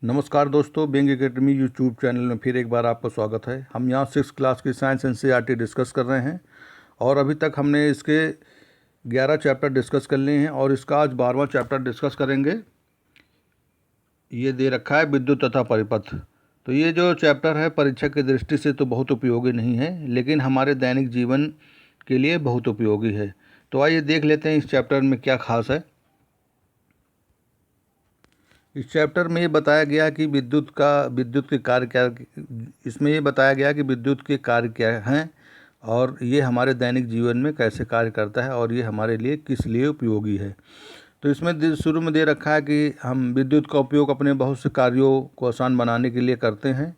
नमस्कार दोस्तों, बेंग एकेडमी यूट्यूब चैनल में फिर एक बार आपका स्वागत है। हम यहाँ 6 क्लास की साइंस एनसीईआरटी डिस्कस कर रहे हैं और अभी तक हमने इसके 11 चैप्टर डिस्कस कर लिए हैं और इसका आज 12वां चैप्टर डिस्कस करेंगे। ये दे रखा है विद्युत तथा परिपथ। तो ये जो चैप्टर है परीक्षा की दृष्टि से तो बहुत उपयोगी नहीं है, लेकिन हमारे दैनिक जीवन के लिए बहुत उपयोगी है। तो आइए देख लेते हैं इस चैप्टर में क्या खास है। इस चैप्टर में ये बताया गया कि विद्युत के कार्य क्या, इसमें ये बताया गया कि विद्युत के कार्य क्या हैं और ये हमारे दैनिक जीवन में कैसे कार्य करता है और ये हमारे लिए किस लिए उपयोगी है। तो इसमें शुरू में दे रखा है कि हम विद्युत का उपयोग अपने बहुत से कार्यों को आसान बनाने के लिए करते हैं।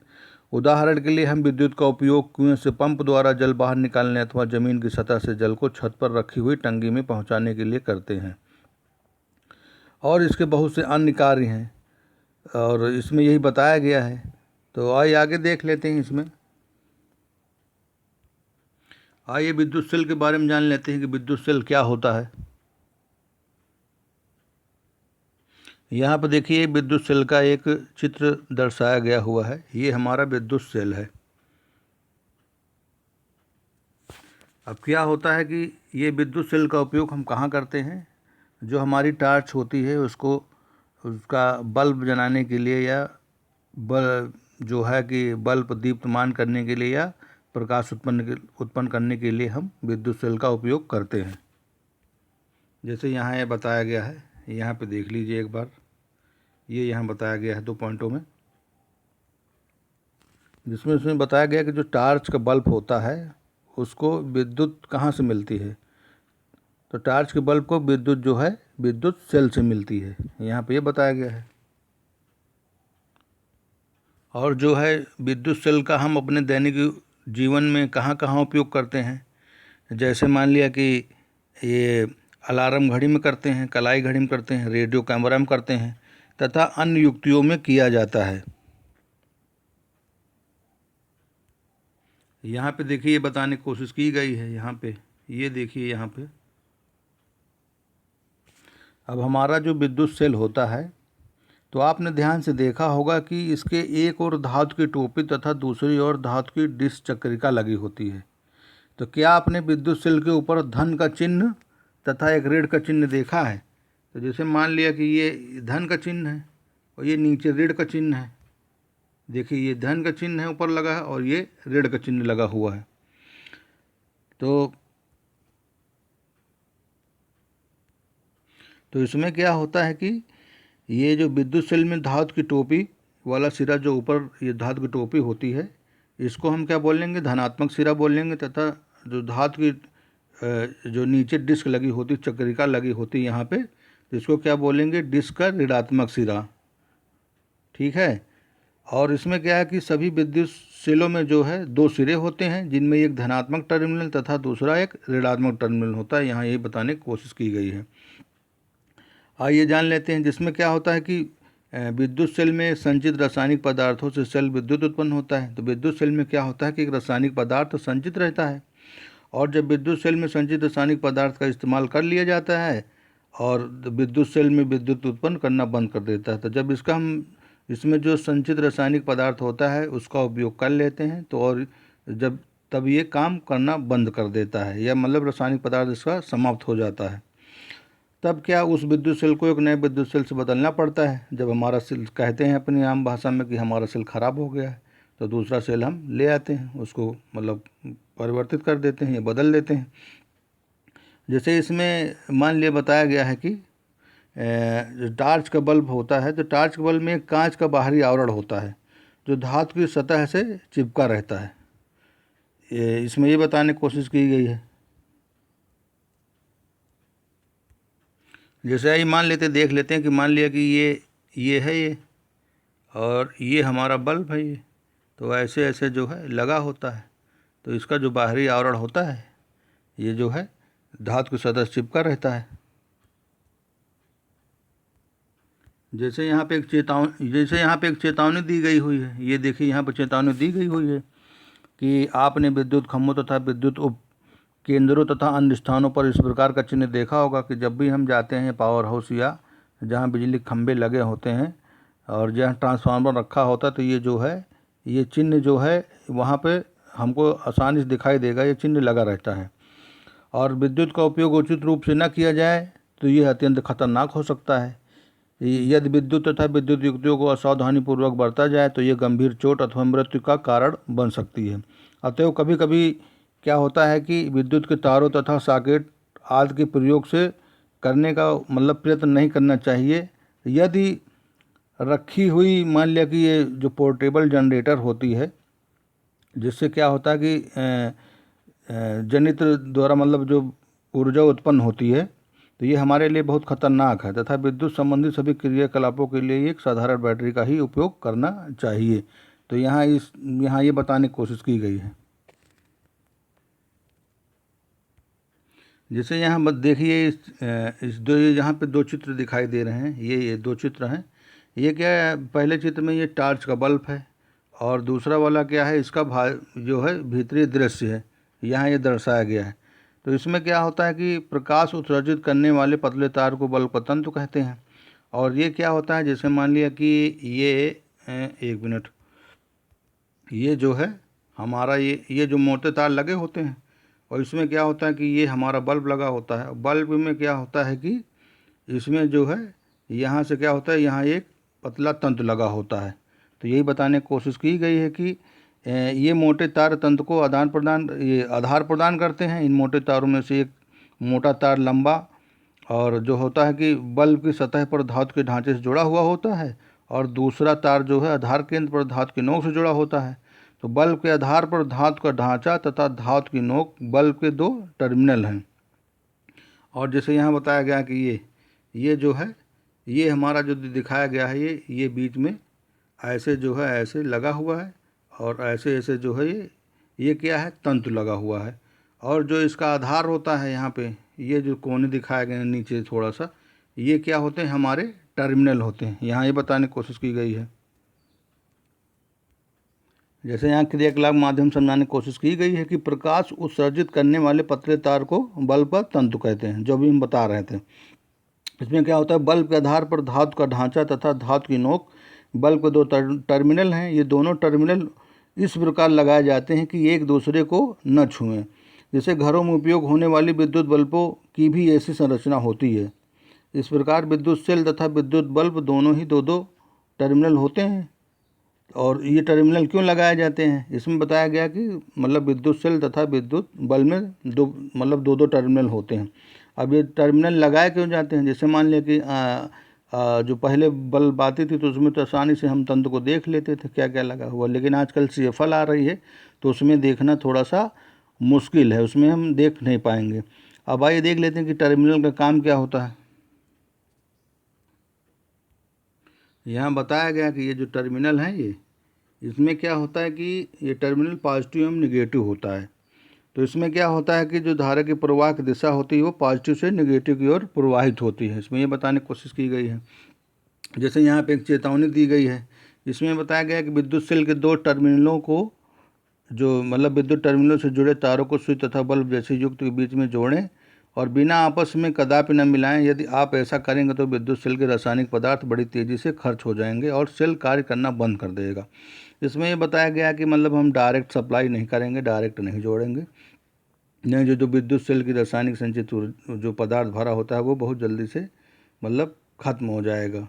उदाहरण के लिए हम विद्युत का उपयोग कुएं से पंप द्वारा जल बाहर निकालने अथवा ज़मीन की सतह से जल को छत पर रखी हुई टंकी में पहुँचाने के लिए करते हैं और इसके बहुत से अन्य कार्य हैं और इसमें यही बताया गया है। तो आइए आगे देख लेते हैं। इसमें आइए विद्युत सेल के बारे में जान लेते हैं कि विद्युत सेल क्या होता है। यहाँ पर देखिए विद्युत सेल का एक चित्र दर्शाया गया हुआ है। ये हमारा विद्युत सेल है। अब क्या होता है कि ये विद्युत सेल का उपयोग हम कहाँ करते हैं। जो हमारी टॉर्च होती है उसका बल्ब जलाने के लिए या जो है कि बल्ब दीप्तमान करने के लिए या प्रकाश उत्पन्न करने के लिए हम विद्युत सेल का उपयोग करते हैं। जैसे यहाँ ये बताया गया है, यहाँ पे देख लीजिए एक बार। ये यहाँ बताया गया है 2 पॉइंटों में, जिसमें इसमें बताया गया कि जो टॉर्च का बल्ब होता है उसको विद्युत कहाँ से मिलती है। तो टॉर्च के बल्ब को विद्युत जो है विद्युत सेल से मिलती है, यहाँ पे ये बताया गया है। और जो है विद्युत सेल का हम अपने दैनिक जीवन में कहाँ कहाँ उपयोग करते हैं। जैसे मान लिया कि ये अलार्म घड़ी में करते हैं, कलाई घड़ी में करते हैं, रेडियो कैमरा में करते हैं तथा अन्य युक्तियों में किया जाता है। यहाँ पे देखिए ये बताने की कोशिश की गई है। यहाँ पे ये देखिए यहाँ पे अब हमारा जो विद्युत सेल होता है तो आपने ध्यान से देखा होगा कि इसके एक ओर धातु की टोपी तथा दूसरी ओर धातु की डिश चक्रिका लगी होती है। तो क्या आपने विद्युत सेल के ऊपर धन का चिन्ह तथा एक ऋण का चिन्ह देखा है। तो जैसे मान लिया कि ये धन का चिन्ह है और ये नीचे ऋण का चिन्ह है। देखिए ये धन का चिन्ह है ऊपर लगा है और ये ऋण का चिन्ह लगा हुआ है। तो इसमें क्या होता है कि ये जो विद्युत सेल में धातु की टोपी वाला सिरा जो ऊपर ये धातु की टोपी होती है इसको हम क्या बोलेंगे, धनात्मक सिरा बोलेंगे। तथा जो धातु की जो नीचे डिस्क लगी होती, चक्रिका लगी होती यहाँ पे, तो इसको क्या बोलेंगे, डिस्क का ऋणात्मक सिरा। ठीक है। और इसमें क्या है कि सभी विद्युत सेलों में जो है 2 सिरे होते हैं, जिनमें एक धनात्मक टर्मिनल तथा दूसरा एक ऋणात्मक टर्मिनल होता है। यहाँ यही बताने की कोशिश की गई है। आइए जान लेते हैं। जिसमें क्या होता है कि विद्युत सेल में संचित रासायनिक पदार्थों से सेल विद्युत उत्पन्न होता है। तो विद्युत सेल में क्या होता है कि एक रासायनिक पदार्थ संचित रहता है और जब विद्युत सेल में संचित रासायनिक पदार्थ का इस्तेमाल कर लिया जाता है और विद्युत सेल में विद्युत उत्पन्न करना बंद कर देता है। तो जब इसमें जो संचित रासायनिक पदार्थ होता है उसका उपयोग कर लेते हैं तो और तब ये काम करना बंद कर देता है, या मतलब रासायनिक पदार्थ इसका समाप्त हो जाता है। तब क्या उस विद्युत सेल को एक नए विद्युत सेल से बदलना पड़ता है। जब हमारा सेल, कहते हैं अपनी आम भाषा में कि हमारा सेल ख़राब हो गया है, तो दूसरा सेल हम ले आते हैं, उसको मतलब परिवर्तित कर देते हैं या बदल देते हैं। जैसे इसमें मान लिया बताया गया है कि जो टॉर्च का बल्ब होता है, तो टॉर्च के बल्ब में एक कांच का बाहरी आवरण होता है जो धातु की सतह से चिपका रहता है। इसमें ये बताने की कोशिश की गई है। जैसे ही मान लेते देख लेते हैं कि मान लिया कि ये है ये और ये हमारा बल्ब है ये, तो ऐसे ऐसे जो है लगा होता है। तो इसका जो बाहरी आवरण होता है ये जो है धातु की सतह से चिपका रहता है। जैसे यहाँ पे एक चेतावनी दी गई हुई है। ये देखिए यहाँ पर चेतावनी दी गई हुई है कि आपने विद्युत खंभों तथा विद्युत उप केंद्रों तथा अन्य स्थानों पर इस प्रकार का चिन्ह देखा होगा कि जब भी हम जाते हैं पावर हाउस या जहाँ बिजली के खंभे लगे होते हैं और जहाँ ट्रांसफार्मर रखा होता है तो ये जो है ये चिन्ह जो है वहाँ पे हमको आसानी से दिखाई देगा, ये चिन्ह लगा रहता है। और विद्युत का उपयोग उचित रूप से न किया जाए तो ये अत्यंत खतरनाक हो सकता है। यदि विद्युत तथा विद्युत युक्तियों को असावधानीपूर्वक बरता जाए तो ये गंभीर चोट अथवा मृत्यु का कारण बन सकती है। अतएव कभी कभी क्या होता है कि विद्युत के तारों तथा सॉकेट आदि के प्रयोग से करने का मतलब प्रयत्न नहीं करना चाहिए। यदि रखी हुई मान लिया कि ये जो पोर्टेबल जनरेटर होती है, जिससे क्या होता है कि जनित्र द्वारा मतलब जो ऊर्जा उत्पन्न होती है, तो ये हमारे लिए बहुत खतरनाक है तथा विद्युत संबंधी सभी क्रियाकलापों के लिए एक साधारण बैटरी का ही उपयोग करना चाहिए। तो यहाँ ये बताने की कोशिश की गई है। जैसे यहाँ मत देखिए इस दो यहाँ पे दो चित्र दिखाई दे रहे हैं, ये दो चित्र हैं। ये क्या है, पहले चित्र में ये टार्च का बल्ब है और दूसरा वाला क्या है, इसका जो है भीतरी दृश्य है, यहाँ ये दर्शाया गया है। तो इसमें क्या होता है कि प्रकाश उत्सर्जित करने वाले पतले तार को बल्ब का तंतु कहते हैं। और ये क्या होता है, जैसे मान लिया कि ये एक मिनट, ये जो है हमारा ये जो मोटे तार लगे होते हैं और इसमें क्या होता है कि ये हमारा बल्ब लगा होता है। बल्ब में क्या होता है कि इसमें जो है यहाँ से क्या होता है, यहाँ एक पतला तंतु लगा होता है। तो यही बताने की कोशिश की गई है कि ये मोटे तार तंत्र को आधार प्रदान करते हैं। इन मोटे तारों में से एक मोटा तार लंबा और जो होता है कि बल्ब की सतह पर धातु के ढांचे से जुड़ा हुआ होता है और दूसरा तार जो है आधार केंद्र पर धातु की नोक से जुड़ा होता है। तो बल्ब के आधार पर धातु का ढांचा तथा धातु की नोक बल्ब के दो टर्मिनल हैं। और जैसे यहाँ बताया गया कि ये जो है ये हमारा जो दिखाया गया है, ये बीच में ऐसे जो है ऐसे लगा हुआ है और ऐसे ऐसे जो है ये क्या है, तंतु लगा हुआ है। और जो इसका आधार होता है यहाँ पे ये जो कोने दिखाए गए हैं नीचे थोड़ा सा, ये क्या होते हैं, हमारे टर्मिनल होते हैं। यहाँ ये बताने की कोशिश की गई है। जैसे यहाँ क्रियाकलाप माध्यम समझाने की कोशिश की गई है कि प्रकाश उत्सर्जित करने वाले पतले तार को बल्ब का तंतु कहते हैं, जो भी हम बता रहे थे। इसमें क्या होता है, बल्ब के आधार पर धातु का ढांचा तथा धातु की नोक बल्ब के दो टर्मिनल हैं। ये दोनों टर्मिनल इस प्रकार लगाए जाते हैं कि एक दूसरे को न छुएं। जैसे घरों में उपयोग होने वाली विद्युत बल्बों की भी ऐसी संरचना होती है। इस प्रकार विद्युत सेल तथा विद्युत बल्ब दोनों ही दो दो टर्मिनल होते हैं। और ये टर्मिनल क्यों लगाए जाते हैं, इसमें बताया गया कि मतलब विद्युत सेल तथा विद्युत बल्ब में दो दो टर्मिनल होते हैं। अब ये टर्मिनल लगाए क्यों जाते हैं, जैसे मान लिया कि जो पहले बल्ब आती थी तो उसमें तो आसानी से हम तंत्र को देख लेते थे क्या क्या लगा हुआ, लेकिन आजकल CFL आ रही है तो उसमें देखना थोड़ा सा मुश्किल है, उसमें हम देख नहीं पाएंगे। अब आइए देख लेते हैं कि टर्मिनल का काम क्या होता है। यहाँ बताया गया कि ये जो टर्मिनल है इसमें क्या होता है कि ये टर्मिनल पॉजिटिव एवं निगेटिव होता है। तो इसमें क्या होता है कि जो धारा की प्रवाह की दिशा होती है वो पॉजिटिव से निगेटिव की ओर प्रवाहित होती है। इसमें ये बताने की कोशिश की गई है। जैसे यहाँ पे एक चेतावनी दी गई है, इसमें बताया गया कि विद्युत सेल के दो टर्मिनलों को जो विद्युत टर्मिनलों से जुड़े तारों को स्विच तथा बल्ब जैसे युक्त के बीच में जोड़ें और बिना आपस में कदापि न मिलाएं। यदि आप ऐसा करेंगे तो विद्युत सेल के रासायनिक पदार्थ बड़ी तेज़ी से खर्च हो जाएंगे और सेल कार्य करना बंद कर देगा। इसमें ये बताया गया कि हम डायरेक्ट सप्लाई नहीं करेंगे, डायरेक्ट नहीं जोड़ेंगे, नहीं जो विद्युत सेल की रासायनिक संचित जो पदार्थ भरा होता है वो बहुत जल्दी से खत्म हो जाएगा।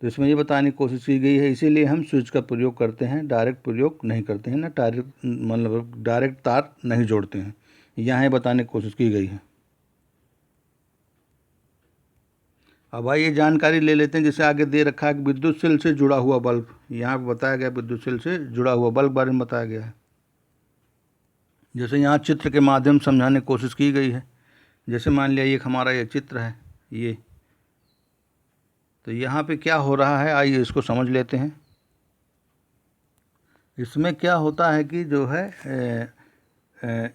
तो इसमें ये बताने की कोशिश की गई है, इसीलिए हम स्विच का प्रयोग करते हैं, डायरेक्ट प्रयोग नहीं करते हैं, ना डायरेक्ट तार नहीं जोड़ते हैं। यहाँ बताने की कोशिश की गई है। अब आइए जानकारी ले लेते हैं। जैसे आगे दे रखा है कि विद्युत सेल से जुड़ा हुआ बल्ब, यहाँ पर बताया गया विद्युत सेल से जुड़ा हुआ बल्ब बारे में बताया गया है। जैसे यहाँ चित्र के माध्यम समझाने की कोशिश की गई है। जैसे मान लिया ये हमारा ये चित्र है, ये तो यहाँ पे क्या हो रहा है, आइए इसको समझ लेते हैं। इसमें क्या होता है कि जो है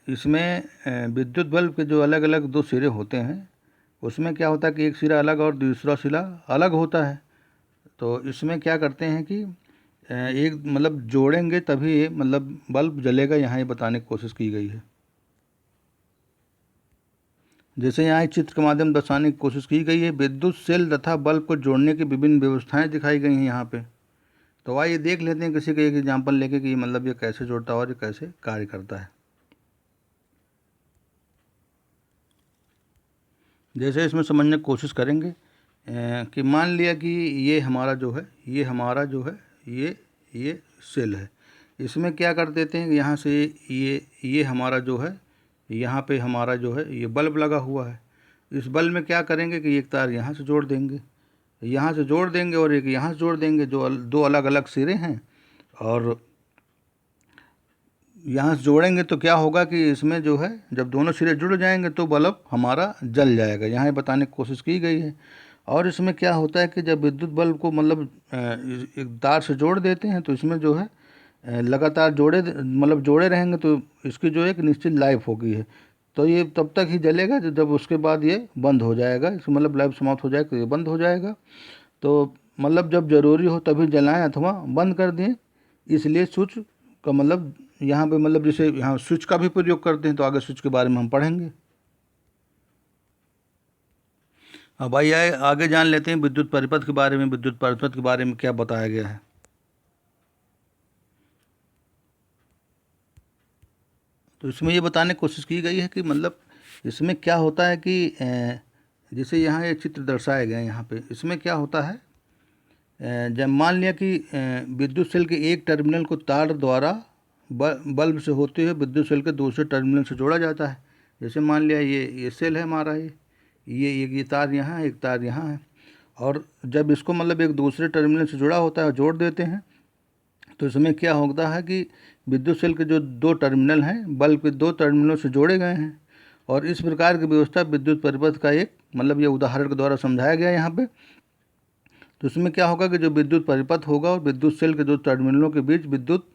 इसमें विद्युत बल्ब के जो अलग अलग दो सिरे होते हैं उसमें क्या होता है कि एक सिरा अलग और दूसरा सिरा अलग होता है। तो इसमें क्या करते हैं कि एक जोड़ेंगे तभी बल्ब जलेगा, यहाँ ये बताने की कोशिश की गई है। जैसे यहाँ इस चित्र के माध्यम दर्शाने की कोशिश की गई है, विद्युत सेल तथा बल्ब को जोड़ने की विभिन्न व्यवस्थाएं दिखाई गई हैं यहाँ पे। तो आइए देख लेते हैं किसी का एक एग्जाम्पल लेके कि मतलब ये कैसे जोड़ता है और ये कैसे कार्य करता है। जैसे इसमें समझने की कोशिश करेंगे कि मान लिया कि ये हमारा जो है ये सेल है। इसमें क्या कर देते हैं कि यहाँ से ये हमारा जो है, यहाँ पे हमारा जो है ये बल्ब लगा हुआ है। इस बल्ब में क्या करेंगे कि एक तार यहाँ से जोड़ देंगे, यहाँ से जोड़ देंगे और एक यहाँ से जोड़ देंगे, जो दो अलग अलग सिरे हैं। और यहाँ से जोड़ेंगे तो क्या होगा कि इसमें जो है जब दोनों सिरे जुड़ जाएंगे तो बल्ब हमारा जल जाएगा। यहाँ ये बताने की कोशिश की गई है। और इसमें क्या होता है कि जब विद्युत बल्ब को मतलब एक तार से जोड़ देते हैं तो इसमें जो है लगातार जोड़े रहेंगे तो इसकी जो एक निश्चित लाइफ होगी है। तो ये तब तक ही जलेगा जब उसके बाद ये बंद हो जाएगा, इसका मतलब लाइफ समाप्त हो जाएगा तो ये बंद हो जाएगा। तो मतलब जब ज़रूरी हो तभी जलाएं अथवा बंद कर दें। इसलिए स्विच का मतलब यहाँ पे मतलब जैसे यहाँ स्विच का भी प्रयोग करते हैं, तो आगे स्विच के बारे में हम पढ़ेंगे। अब आइए आगे जान लेते हैं विद्युत परिपथ के बारे में। विद्युत परिपथ के बारे में क्या बताया गया है। तो इसमें ये बताने की कोशिश की गई है कि मतलब इसमें क्या होता है कि जैसे यहाँ ये चित्र दर्शाया गया है यहाँ पे, इसमें क्या होता है जब मान लिया कि विद्युत सेल के एक टर्मिनल को तार द्वारा बल्ब से होते हुए विद्युत सेल के दूसरे टर्मिनल से जोड़ा जाता है। जैसे मान लिया ये सेल है हमारा, ये तार यहाँ है, एक तार यहाँ है। और जब इसको मतलब एक दूसरे टर्मिनल से जुड़ा होता है, जोड़ देते हैं, तो इसमें क्या होता है कि विद्युत सेल के जो दो टर्मिनल हैं बल्ब के दो टर्मिनलों से जोड़े गए हैं। और इस प्रकार की व्यवस्था विद्युत परिपथ का एक मतलब ये उदाहरण के द्वारा समझाया गया है यहाँ पे। तो इसमें क्या होगा कि जो विद्युत परिपथ होगा और विद्युत सेल के दो टर्मिनलों के बीच विद्युत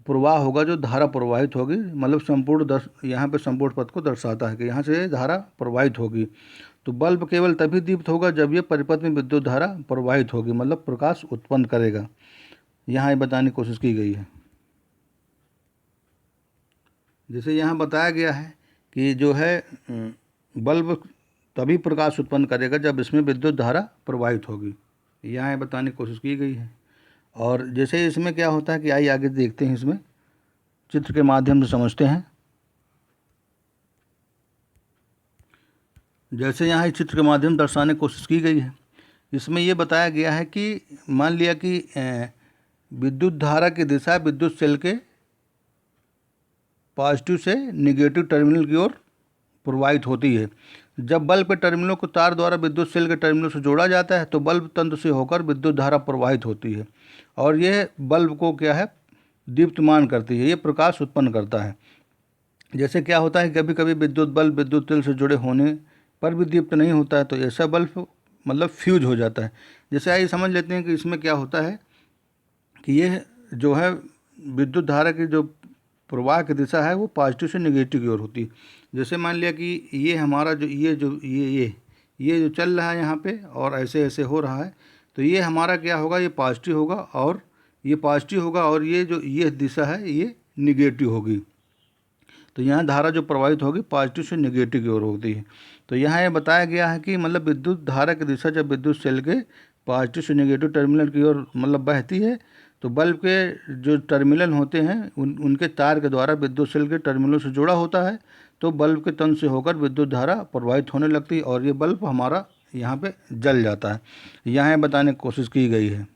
प्रवाह होगा, जो धारा प्रवाहित होगी, मतलब यहाँ पे संपूर्ण पथ को दर्शाता है कि यहाँ से धारा प्रवाहित होगी। तो बल्ब केवल तभी दीप्त होगा जब ये परिपथ में विद्युत धारा प्रवाहित होगी, मतलब प्रकाश उत्पन्न करेगा। यहाँ ये बताने की कोशिश की गई है। जैसे यहाँ बताया गया है कि जो है बल्ब तभी प्रकाश उत्पन्न करेगा जब इसमें विद्युत धारा प्रवाहित होगी। यहाँ बताने की कोशिश की गई है। और जैसे इसमें क्या होता है कि आइए आगे देखते हैं, इसमें चित्र के माध्यम से समझते हैं। जैसे यहाँ इस चित्र के माध्यम दर्शाने की कोशिश की गई है, इसमें ये बताया गया है कि मान लिया कि विद्युत धारा की दिशा विद्युत सेल के पॉजिटिव से निगेटिव टर्मिनल की ओर प्रवाहित होती है। जब बल्ब के टर्मिनलों को तार द्वारा विद्युत सेल के टर्मिनल से जोड़ा जाता है तो बल्ब तंत्र से होकर विद्युत धारा प्रवाहित होती है और यह बल्ब को क्या है दीप्तमान करती है, ये प्रकाश उत्पन्न करता है। जैसे क्या होता है कभी कभी विद्युत बल्ब विद्युत सेल से जुड़े होने पर भी दीप्त नहीं होता है, तो ऐसा बल्ब मतलब फ्यूज हो जाता है। जैसे आइए समझ लेते हैं कि इसमें क्या होता है कि ये जो है विद्युत धारा की जो प्रवाह की दिशा है वो पॉजिटिव से नेगेटिव की ओर होती है। जैसे मान लिया कि ये हमारा जो ये जो चल रहा है यहाँ पे और ऐसे ऐसे हो रहा है, तो ये हमारा क्या होगा, ये पॉजिटिव होगा और ये पॉजिटिव होगा और ये जो ये दिशा है ये निगेटिव होगी। तो यहाँ धारा जो प्रवाहित होगी पॉजिटिव से नेगेटिव की ओर होती है। तो यहाँ ये बताया गया है कि मतलब विद्युत धारा की दिशा जब विद्युत सेल के पॉजिटिव से नेगेटिव टर्मिनल की ओर मतलब बहती है तो बल्ब के जो टर्मिनल होते हैं उनके तार के द्वारा विद्युत सेल के टर्मिनलों से जुड़ा होता है, तो बल्ब के तन से होकर विद्युत धारा प्रवाहित होने लगती है और ये बल्ब हमारा यहाँ पे जल जाता है। यहाँ बताने की कोशिश की गई है।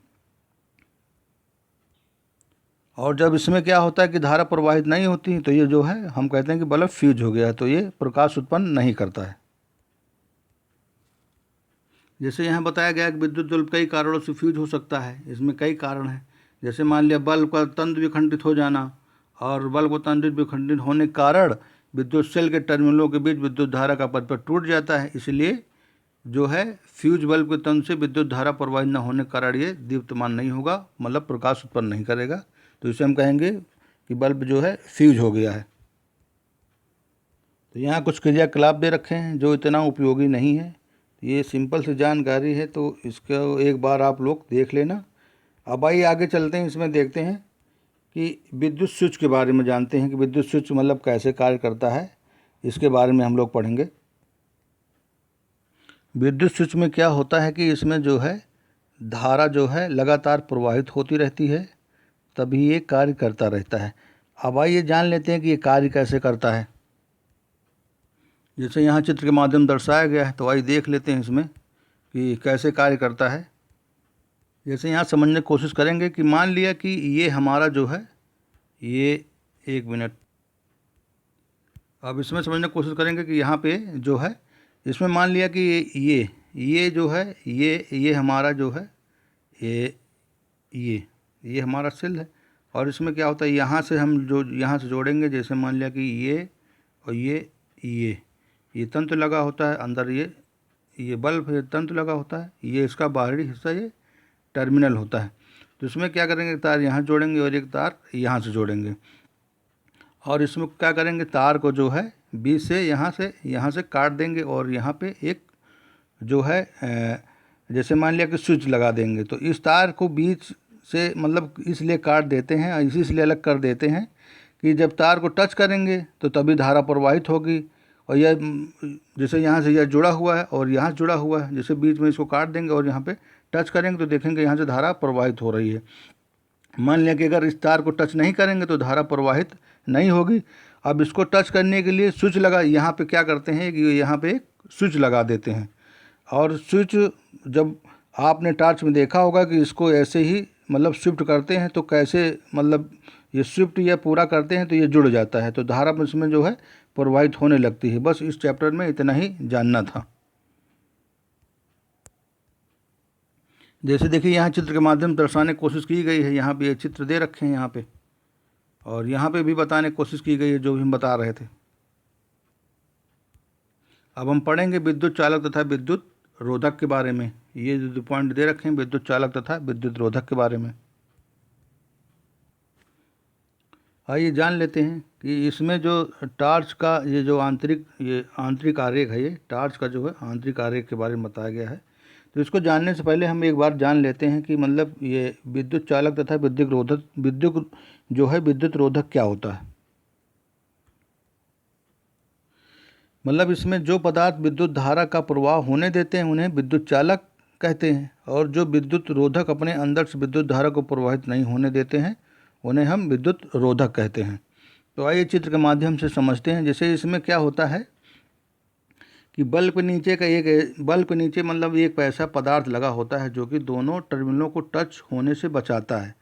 और जब इसमें क्या होता है कि धारा प्रवाहित नहीं होती तो ये जो है हम कहते हैं कि बल्ब फ्यूज हो गया, तो ये प्रकाश उत्पन्न नहीं करता है। जैसे यहाँ बताया गया कि विद्युत बल्ब कई कारणों से फ्यूज हो सकता है। इसमें कई कारण हैं। जैसे मान लिया बल्ब का तंत्र विखंडित हो जाना, और बल्ब को तंत्र विखंडित होने के कारण विद्युत सेल के टर्मिनलों के बीच विद्युत धारा का परिपथ टूट जाता है, इसलिए जो है फ्यूज बल्ब के तंत्र से विद्युत धारा प्रवाहित न होने के कारण ये दीप्तमान नहीं होगा, मतलब प्रकाश उत्पन्न नहीं करेगा। तो इसे हम कहेंगे कि बल्ब जो है फ्यूज हो गया है। तो यहाँ कुछ क्रियाकलाप दे रखे हैं जो इतना उपयोगी नहीं है। ये सिंपल सी जानकारी है, तो इसको एक बार आप लोग देख लेना। अब आइए आगे चलते हैं, इसमें देखते हैं कि विद्युत स्विच के बारे में जानते हैं कि विद्युत स्विच मतलब कैसे कार्य करता है, इसके बारे में हम लोग पढ़ेंगे। विद्युत स्विच में क्या होता है कि इसमें जो है धारा जो है लगातार प्रवाहित होती रहती है, तभी ये कार्य करता रहता है। अब आइए जान लेते हैं कि ये कार्य कैसे करता है। जैसे यहाँ चित्र के माध्यम दर्शाया गया है, तो आइए देख लेते हैं इसमें कि कैसे कार्य करता है। जैसे यहाँ समझने की कोशिश करेंगे कि मान लिया कि ये हमारा जो है ये, एक मिनट, अब इसमें समझने की कोशिश करेंगे कि यहाँ पे जो है इसमें मान लिया कि ये जो है ये हमारा जो है ये हमारा सेल है। और इसमें क्या होता है, यहाँ से हम जो यहाँ से जोड़ेंगे, जैसे मान लिया कि ये और ये तंत्र लगा होता है अंदर, ये बल्ब है, तंत्र लगा होता है, ये इसका बाहरी हिस्सा, ये टर्मिनल होता है। तो इसमें क्या करेंगे, तार यहाँ जोड़ेंगे और एक तार यहाँ से जोड़ेंगे। और इसमें क्या करेंगे, तार को जो है बीच से यहाँ से काट देंगे और यहाँ पे एक जो है जैसे मान लिया कि स्विच लगा देंगे। तो इस तार को बीच से मतलब इसलिए काट देते हैं, इसलिए अलग कर देते हैं कि जब तार को टच करेंगे तो तभी धारा प्रवाहित होगी। और यह जैसे यहाँ से यह जुड़ा हुआ है और यहाँ जुड़ा हुआ है, जैसे बीच में इसको काट देंगे और यहाँ पे टच करेंगे तो देखेंगे यहाँ से धारा प्रवाहित हो रही है। मान लिया कि अगर इस तार को टच नहीं करेंगे तो धारा प्रवाहित नहीं होगी। अब इसको टच करने के लिए स्विच लगा, यहाँ पे क्या करते हैं कि यहाँ पे एक स्विच लगा देते हैं। और स्विच जब आपने टॉर्च में देखा होगा कि इसको ऐसे ही मतलब शिफ्ट करते हैं तो कैसे मतलब ये शिफ्ट या पूरा करते हैं तो ये जुड़ जाता है, तो धारा इसमें जो है प्रवाहित होने लगती है। बस इस चैप्टर में इतना ही जानना था। जैसे देखिए यहाँ चित्र के माध्यम से दर्शाने की कोशिश की गई है, यहाँ पे ये चित्र दे रखे हैं यहाँ पे, और यहाँ पे भी बताने की कोशिश की गई है जो भी हम बता रहे थे। अब हम पढ़ेंगे विद्युत चालक तथा विद्युत रोधक के बारे में। ये जो पॉइंट दे रखे हैं विद्युत चालक तथा विद्युत रोधक के बारे में, आइए जान लेते हैं कि इसमें जो टॉर्च का ये जो आंतरिक आरेख है, ये टॉर्च का जो है आंतरिक आरेख के बारे में बताया गया है। तो इसको जानने से पहले हम एक बार जान लेते हैं कि मतलब ये विद्युत चालक तथा विद्युत रोधक क्या होता है। मतलब इसमें जो पदार्थ विद्युत धारा का प्रवाह होने देते हैं उन्हें विद्युत चालक कहते हैं, और जो विद्युत रोधक अपने अंदर से विद्युत धारा को प्रवाहित नहीं होने देते हैं उन्हें हम विद्युत रोधक कहते हैं। तो आइए चित्र के माध्यम से समझते हैं। जैसे इसमें क्या होता है कि बल्ब के नीचे मतलब एक ऐसा पदार्थ लगा होता है जो कि दोनों टर्मिनलों को टच होने से बचाता है,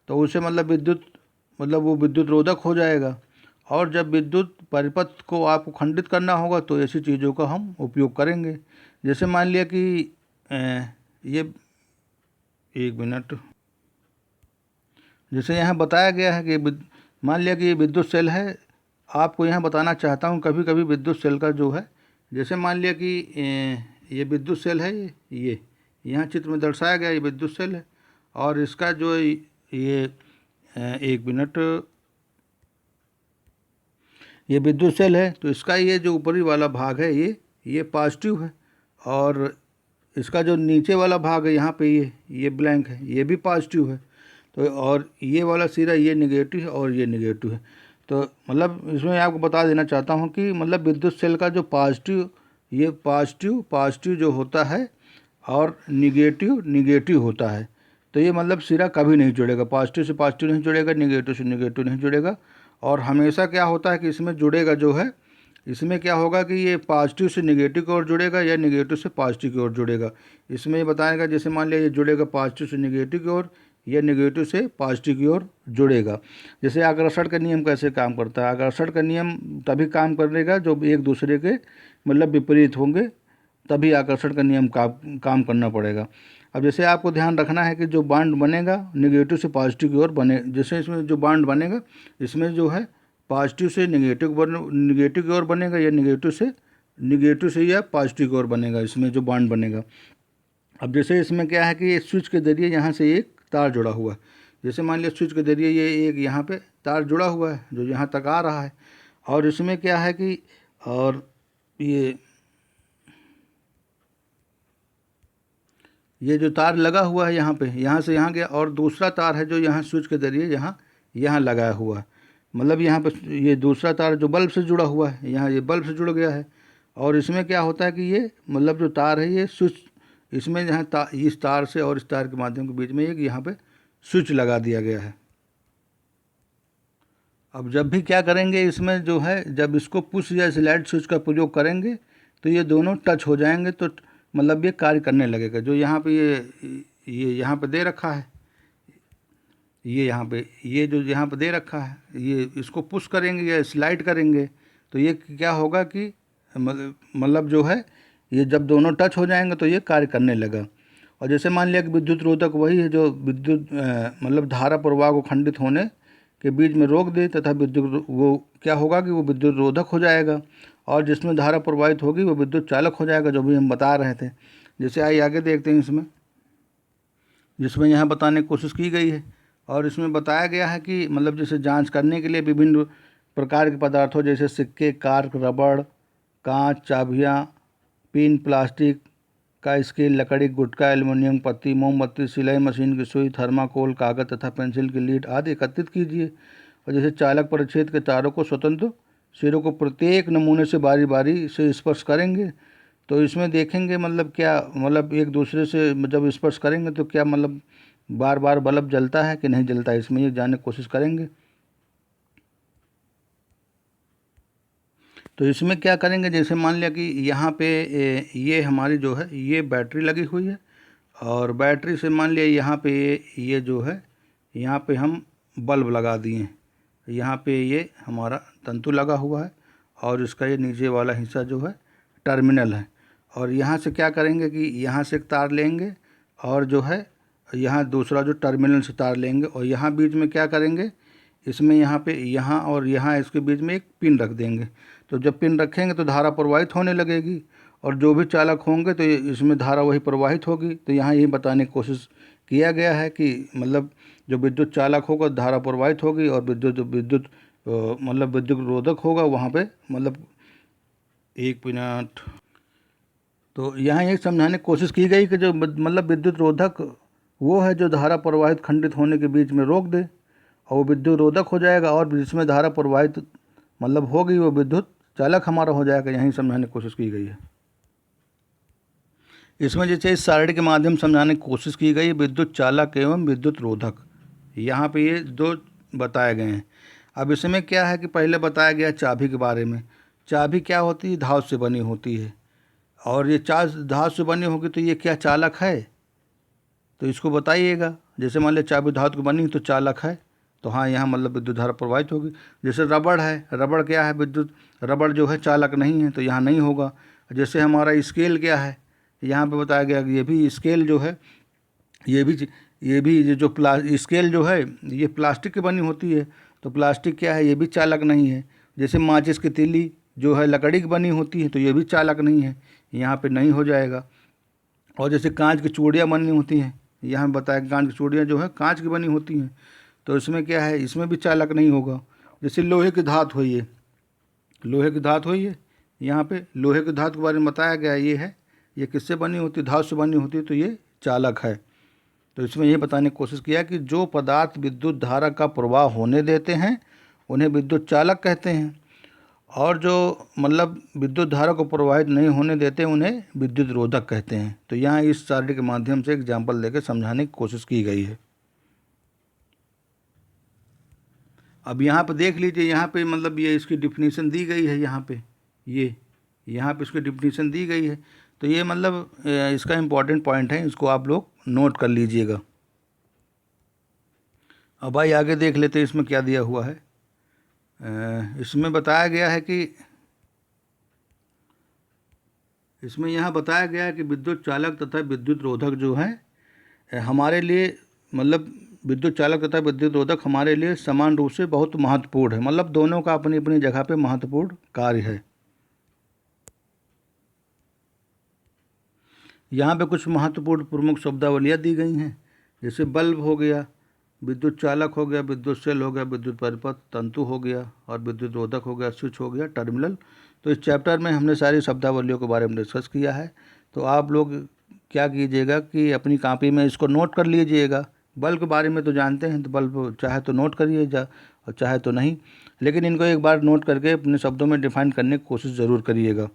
तो उसे मतलब वो विद्युत रोधक हो जाएगा। और जब विद्युत परिपथ को आपको खंडित करना होगा तो ऐसी चीज़ों का हम उपयोग करेंगे। जैसे मान लिया कि ये, एक मिनट, जैसे यहाँ बताया गया है कि मान लिया कि ये विद्युत सेल है। आपको यहाँ बताना चाहता हूँ कभी कभी विद्युत सेल का जो है, जैसे मान लिया कि ये विद्युत सेल है, ये यहाँ चित्र में दर्शाया गया ये विद्युत सेल है, और इसका जो ये एक मिनट, ये विद्युत सेल है। तो इसका ये जो ऊपरी वाला भाग है ये पॉजिटिव है, और इसका जो नीचे वाला भाग है यहाँ पे ये ब्लैंक है, ये भी पॉजिटिव है। तो और ये वाला सिरा ये निगेटिव है और ये निगेटिव है। तो मतलब इसमें आपको बता देना चाहता हूँ कि मतलब विद्युत सेल का जो पॉजिटिव जो होता है और निगेटिव होता है, तो ये मतलब सिरा कभी नहीं जुड़ेगा, पॉजिटिव से पॉजिटिव नहीं जुड़ेगा, निगेटिव से निगेटिव नहीं जुड़ेगा। और हमेशा क्या होता है कि इसमें जुड़ेगा जो है, इसमें क्या होगा कि ये पॉजिटिव से निगेटिव की ओर जुड़ेगा या निगेटिव से पॉजिटिव की ओर जुड़ेगा। इसमें ये बताएगा, जैसे मान लिया ये जुड़ेगा पॉजिटिव से निगेटिव की ओर या निगेटिव से पॉजिटिव की ओर जुड़ेगा। जैसे आकर्षण का नियम कैसे काम करता है, आकर्षण का नियम तभी काम करेगा जब एक दूसरे के मतलब विपरीत होंगे, तभी आकर्षण का नियम काम करना पड़ेगा। अब जैसे आपको ध्यान रखना है कि जो बॉन्ड बनेगा निगेटिव से पॉजिटिव की ओर बने, जैसे इसमें जो बॉन्ड बनेगा इसमें जो है पॉजिटिव से निगेटिव की ओर बनेगा या निगेटिव से या पॉजिटिव की ओर बनेगा, इसमें जो बॉन्ड बनेगा। अब जैसे इसमें क्या है कि स्विच के जरिए यहाँ से एक तार जुड़ा हुआ है, जैसे मान लिया स्विच के जरिए ये एक यहाँ पे तार जुड़ा हुआ है जो यहाँ तक आ रहा है, और इसमें क्या है कि और ये जो तार लगा हुआ है यहाँ पे, यहाँ से यहाँ गया, और दूसरा तार है जो यहाँ स्विच के जरिए यहाँ लगाया हुआ है। मतलब यहाँ पे ये दूसरा तार जो बल्ब से जुड़ा हुआ है, यहाँ ये बल्ब से जुड़ गया है, और इसमें क्या होता है कि ये मतलब जो तार है ये स्विच, इसमें जहाँ इस तार से और इस तार के माध्यम के बीच में एक यहाँ पे स्विच लगा दिया गया है। अब जब भी क्या करेंगे इसमें जो है, जब इसको पुश या स्लाइड स्विच का प्रयोग करेंगे तो ये दोनों टच हो जाएंगे, तो मतलब ये कार्य करने लगेगा। जो यहाँ पे ये यहाँ पे दे रखा है, ये यहाँ पे ये जो यहाँ पे दे रखा है, ये इसको पुश करेंगे या स्लाइड करेंगे तो ये क्या होगा कि मतलब जो है ये जब दोनों टच हो जाएंगे तो ये कार्य करने लगा। और जैसे मान लिया कि विद्युत रोधक वही है जो विद्युत मतलब धारा प्रवाह को खंडित होने के बीच में रोक दे, तथा विद्युत वो क्या होगा कि वो विद्युत रोधक हो जाएगा, और जिसमें धारा प्रवाहित होगी वो विद्युत चालक हो जाएगा, जो भी हम बता रहे थे। जैसे आइए आगे देखते हैं इसमें, जिसमें यहाँ बताने की कोशिश की गई है। और इसमें बताया गया है कि मतलब जैसे जांच करने के लिए विभिन्न प्रकार के पदार्थों जैसे सिक्के, कार्क, रबड़, कांच, चाबियाँ, पिन, प्लास्टिक का स्केल, लकड़ी, गुटखा, एल्युमिनियम पत्ती, मोमबत्ती, सिलाई मशीन की सुई, थर्माकोल, कागज तथा पेंसिल की लीड आदि एकत्रित कीजिए। और जैसे चालक परिच्छेद के तारों को स्वतंत्र सिरों को प्रत्येक नमूने से बारी बारी से स्पर्श करेंगे। तो इसमें देखेंगे मतलब क्या, मतलब एक दूसरे से जब स्पर्श करेंगे तो क्या मतलब बार बार बल्ब जलता है कि नहीं जलता है, इसमें ये जानने की कोशिश करेंगे। तो इसमें क्या करेंगे, जैसे मान लिया कि यहाँ पे ये हमारी जो है ये बैटरी लगी हुई है, और बैटरी से मान लिया यहाँ पे ये जो है यहाँ पे हम बल्ब लगा दिए, यहाँ पे ये हमारा तंतु लगा हुआ है, और इसका ये नीचे वाला हिस्सा जो है टर्मिनल है। और यहाँ से क्या करेंगे कि यहाँ से एक तार लेंगे, और जो है यहाँ दूसरा जो टर्मिनल से तार लेंगे, और यहाँ बीच में क्या करेंगे, इसमें यहाँ पे यहाँ और यहाँ इसके बीच में एक पिन रख देंगे। तो जब पिन रखेंगे तो धारा प्रवाहित होने लगेगी, और जो भी चालक होंगे तो इसमें धारा वही प्रवाहित होगी। तो यहाँ यही बताने की कोशिश किया गया है कि मतलब जो विद्युत चालक होगा धारा प्रवाहित होगी, और विद्युत मतलब विद्युत रोधक होगा वहाँ पे मतलब, एक मिनट, तो यहाँ ये समझाने की कोशिश की गई कि जो मतलब विद्युत रोधक वो है जो धारा प्रवाहित खंडित होने के बीच में रोक दे, और वो विद्युत रोधक हो जाएगा, और जिसमें धारा प्रवाहित मतलब होगी वो विद्युत चालक हमारा हो जाएगा। यही समझाने की कोशिश की गई है। इसमें जैसे इस सारणी के माध्यम समझाने की कोशिश की गई विद्युत चालक एवं विद्युत रोधक, यहाँ पे ये दो बताए गए हैं। अब इसमें क्या है कि पहले बताया गया चाबी के बारे में। चाबी क्या होती है, धातु से बनी होती है, और ये धातु से बनी होगी तो ये क्या चालक है, तो इसको बताइएगा। जैसे मान लिया चाबी धातु की बनी तो चालक है, तो हाँ यहाँ मतलब विद्युत धारा प्रवाहित होगी। जैसे रबड़ है, रबड़ क्या है, विद्युत रबड़ जो है चालक नहीं है, तो यहाँ नहीं होगा। जैसे हमारा स्केल क्या है, यहाँ पे बताया गया कि ये भी स्केल जो है ये भी जो स्केल जो है ये प्लास्टिक की बनी होती है, तो प्लास्टिक क्या है, ये भी चालक नहीं है। जैसे माचिस की तीली जो है लकड़ी की बनी होती है, तो ये भी चालक नहीं है, यहाँ पे नहीं हो जाएगा। और जैसे कांच की चूड़ियाँ बनी होती हैं, यहाँ बताया कांच की चूड़ियाँ जो है कांच की बनी होती हैं, तो इसमें क्या है, इसमें भी चालक नहीं होगा। जैसे लोहे की धातु हुई है, लोहे की धातु हुई है, यहाँ पे लोहे की धातु के बारे में बताया गया ये है, ये किससे बनी होती है, धातु से बनी होती है, तो ये चालक है। तो इसमें ये बताने की कोशिश किया कि जो पदार्थ विद्युत धारा का प्रवाह होने देते हैं उन्हें विद्युत चालक कहते हैं, और जो मतलब विद्युत धारा को प्रवाहित नहीं होने देते उन्हें विद्युत रोधक कहते हैं। तो यहाँ इस सारणी के माध्यम से एग्जाम्पल देकर समझाने की कोशिश की गई है। अब यहाँ पे देख लीजिए, यहाँ पे मतलब ये इसकी डिफिनीशन दी गई है, यहाँ पे यहाँ पे इसकी डिफिनीशन दी गई है। तो ये मतलब इसका इम्पॉर्टेंट पॉइंट है, इसको आप लोग नोट कर लीजिएगा। अब भाई आगे देख लेते हैं इसमें क्या दिया हुआ है। इसमें बताया गया है कि इसमें यहाँ बताया गया है कि विद्युत चालक तथा विद्युत रोधक जो है हमारे लिए मतलब विद्युत चालक तथा विद्युत रोधक हमारे लिए समान रूप से बहुत महत्वपूर्ण है, मतलब दोनों का अपनी अपनी जगह पे महत्वपूर्ण कार्य है। यहाँ पे कुछ महत्वपूर्ण प्रमुख शब्दावलियाँ दी गई हैं, जैसे बल्ब हो गया, विद्युत चालक हो गया, विद्युत सेल हो गया, विद्युत परिपथ तंतु हो गया, और विद्युत रोधक हो गया, स्विच हो गया, टर्मिनल। तो इस चैप्टर में हमने सारी शब्दावलियों के बारे में डिस्कस किया है। तो आप लोग क्या कीजिएगा कि अपनी कॉपी में इसको नोट कर लीजिएगा। बल्ब के बारे में तो जानते हैं, तो बल्ब चाहे तो नोट करिए और चाहे तो नहीं। लेकिन इनको एक बार नोट करके अपने शब्दों में डिफाइन करने की कोशिश ज़रूर करिएगा।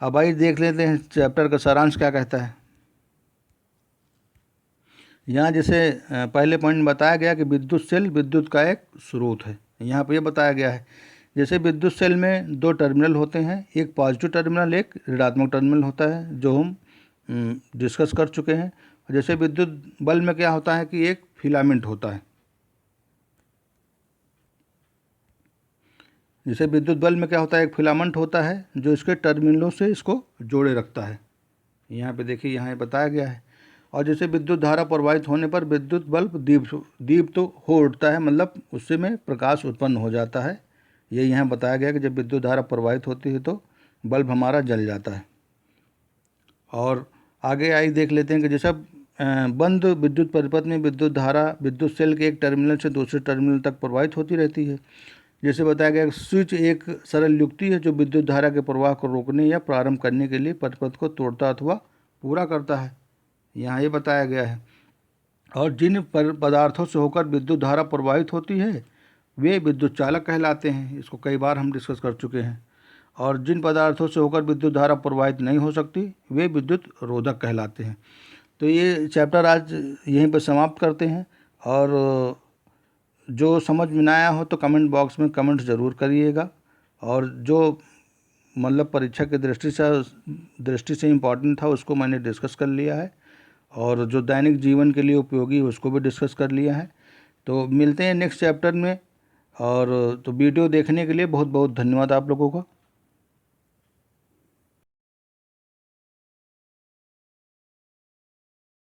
अब आइए देख लेते हैं चैप्टर का सारांश क्या कहता है। यहाँ जैसे पहले पॉइंट बताया गया कि विद्युत सेल विद्युत का एक स्रोत है। यहाँ पे ये बताया गया है जैसे विद्युत सेल में दो टर्मिनल होते हैं, एक पॉजिटिव टर्मिनल एक ऋणात्मक टर्मिनल होता है, जो हम डिस्कस कर चुके हैं। जैसे विद्युत बल्ब में क्या होता है कि एक फिलामेंट होता है। जैसे विद्युत बल्ब में क्या होता है, एक फिलामेंट होता है जो इसके टर्मिनलों से इसको जोड़े रखता है। यहाँ पे देखिए, यहाँ ये बताया गया है। और जैसे विद्युत धारा प्रवाहित होने पर विद्युत बल्ब दीप तो हो उठता है, मतलब उससे में प्रकाश उत्पन्न हो जाता है। ये यहाँ बताया गया कि जब विद्युत धारा प्रवाहित होती है तो बल्ब हमारा जल जाता है। और आगे आई देख लेते हैं कि जैसा बंद विद्युत परिपथ में विद्युत धारा विद्युत सेल के एक टर्मिनल से दूसरे टर्मिनल तक प्रवाहित होती रहती है। जैसे बताया गया स्विच एक सरल युक्ति है जो विद्युत धारा के प्रवाह को रोकने या प्रारंभ करने के लिए परिपथ को तोड़ता अथवा पूरा करता है। यहाँ ये बताया गया है। और जिन पदार्थों से होकर विद्युत धारा प्रवाहित होती है वे विद्युत चालक कहलाते हैं। इसको कई बार हम डिस्कस कर चुके हैं। और जिन पदार्थों से होकर विद्युत धारा प्रवाहित नहीं हो सकती वे विद्युत रोधक कहलाते हैं। तो ये चैप्टर आज यहीं पर समाप्त करते हैं। और जो समझ में ना आया हो तो कमेंट बॉक्स में कमेंट ज़रूर करिएगा। और जो मतलब परीक्षा की दृष्टि से इम्पॉर्टेंट था उसको मैंने डिस्कस कर लिया है, और जो दैनिक जीवन के लिए उपयोगी है उसको भी डिस्कस कर लिया है। तो मिलते हैं नेक्स्ट चैप्टर में। और तो वीडियो देखने के लिए बहुत बहुत धन्यवाद आप लोगों का।